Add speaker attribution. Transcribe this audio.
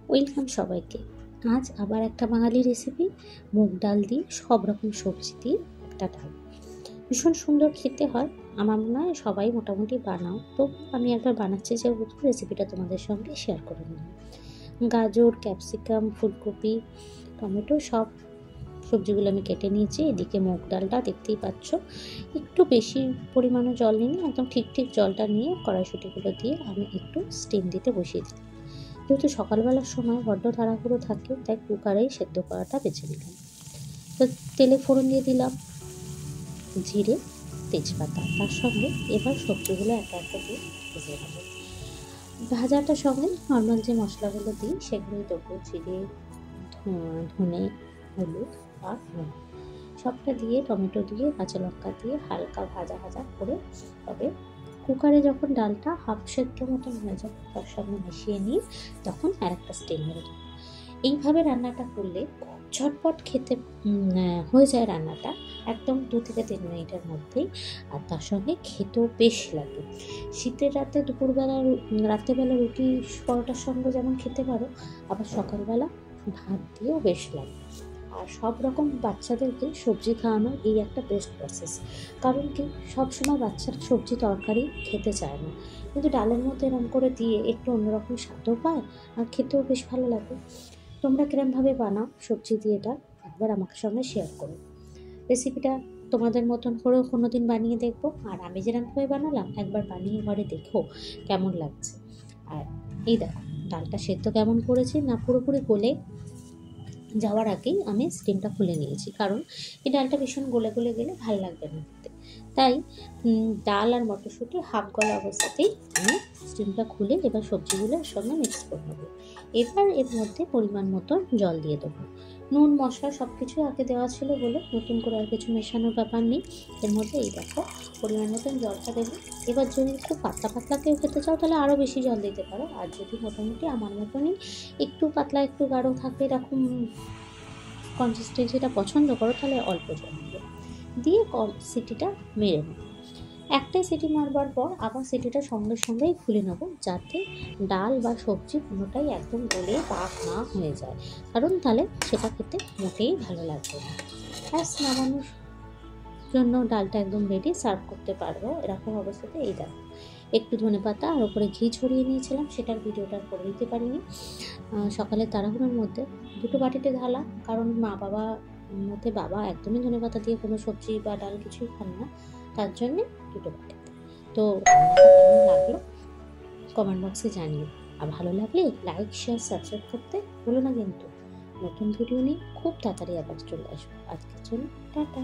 Speaker 1: Welcome সবাইকে। আজ আবার একটা বাঙালি রেসিপি, মুগ ডাল দিয়ে সব রকম সবজি দিয়ে একটা ডাল। ভীষণ সুন্দর খেতে হয়। আমার মনে হয় সবাই মোটামুটি বানাও, তো আমি একবার বানাচ্ছি যেহেতু রেসিপিটা তোমাদের সঙ্গে শেয়ার করে নিলাম। গাজর, ক্যাপসিকাম, ফুলকপি, টমেটো সব সবজিগুলো আমি কেটে নিয়েছি। এদিকে মুগ ডালটা দেখতেই পাচ্ছ, একটু বেশি পরিমাণে জল নিয়ে একদম ঠিক জলটা নিয়ে কড়াইশুঁটিগুলো দিয়ে আমি একটু স্টিম দিতে বসিয়ে দিই। যেহেতু সকালবেলার সময় বড্ড তাড়াহুড়ো থাকে, তাই কুকারেই সেদ্ধ করাটা বেছে নিলাম। তো তেলে ফোড়ন দিয়ে দিলাম জিরে, তেজপাতা, তার সঙ্গে এবার সবজিগুলো একে একে দিয়ে ভেজে নেব। ভাজাটার সঙ্গে নর্মাল যে মশলাগুলো দিই সেগুলোই দেবো, জিরে, ধনে, হলুদ আর নুন সবটা দিয়ে, টমেটো দিয়ে, কাঁচা লঙ্কা দিয়ে হালকা ভাজা করে তবে কুকারে যখন ডালটা হাফ সেদ্ধ মতন হয়ে যাবে তার সঙ্গে মিশিয়ে নিয়ে তখন আর একটা স্টিম মেরে দেবো। এইভাবে রান্নাটা করলে খুব ঝটপট খেতে হয়ে যায় রান্নাটা, একদম 2 থেকে 3 মিনিটের মধ্যেই। আর তার সঙ্গে খেতেও বেশ লাগে। শীতের রাতে দুপুরবেলা রাত্রেবেলা রুটি পরোটার সঙ্গে যেমন খেতে পারো, আবার সকালবেলা ভাত দিয়েও বেশ লাগে। আর সব রকম বাচ্চাদেরকে সবজি খাওয়ানো এই একটা বেস্ট প্রসেস। কারণ কি, সবসময় বাচ্চারা সবজি তরকারি খেতে চায় না, কিন্তু ডালের মধ্যে এরকম করে দিয়ে একটু অন্যরকম স্বাদও পায় আর খেতেও বেশ ভালো লাগে। তোমরা কিরমভাবে বানাও সবজি দিয়ে এটা একবার আমার সঙ্গে শেয়ার করো। রেসিপিটা তোমাদের মতন করেও কোনো দিন বানিয়ে দেখবো, আর আমি যেরকমভাবে বানালাম একবার বানিয়ে ঘরে দেখো কেমন লাগছে। আর এই দেখো ডালটা সেদ্ধ কেমন করেছি, না পুরোপুরি গলে যাওয়ার আগেই আমি স্টিমটা খুলে নিয়েছি, কারণ এই ডালটা ভীষণ গলে গেলে ভালো লাগবে না খেতে। তাই ডাল আর মটরশুঁটি হাফ গলা অবস্থাতেই আমি স্টিমটা খুলে এবার সবজিগুলোর সঙ্গে মিক্স করে নেবো। এবার এর মধ্যে পরিমাণ মতো জল দিয়ে দেবো। নুন মশলা সব কিছু আগে দেওয়া ছিল বলে নতুন করে আর কিছু মেশানোর ব্যাপার নেই। এর মধ্যে এই দেখো পরিমাণ মতন জলটা দেবো। এবার যদি খুব পাতলা কেউ খেতে চাও তাহলে আরও বেশি জল দিতে পারো, আর যদি মোটামুটি আমার মতনই একটু পাতলা একটু গাঢ় থাকে এরকম কনসিস্টেন্সিটা পছন্দ করো তাহলে অল্প জল দিয়ে সিটিটা মেরে নেব। একটাই সিটি মারবার পর আবার সিটিটা সঙ্গেই খুলে নেবো, যাতে ডাল বা সবজি কোনোটাই একদম গলে পাক না হয়ে যায়, কারণ তাহলে সেটা খেতে মোটেই ভালো লাগবে না। ব্যাস, নামানোর জন্য ডালটা একদম রেডি, সার্ভ করতে পারবো। এরকম অবস্থাতে এই দেখো একটু ধনেপাতা আর ওপরে ঘি ছড়িয়ে নিয়েছিলাম, সেটার ভিডিওটা করে দিতে পারিনি। সকালে তাড়াহুড়োর মধ্যে দুটো বাটিতে ঢালা, কারণ বাবা একদমই ধনেপাতা দিয়ে কোনো সবজি বা ডাল কিছুই খান না, তার জন্যে দুটো বাটিতে। তো কেমন লাগলো কমেন্ট বক্সে জানিও, আর ভালো লাগলে লাইক, শেয়ার, সাবস্ক্রাইব করতে ভুলো না কিন্তু। নতুন ভিডিও নিয়ে খুব তাড়াতাড়ি আবার চলে আসবো। আজকের জন্য টাটা।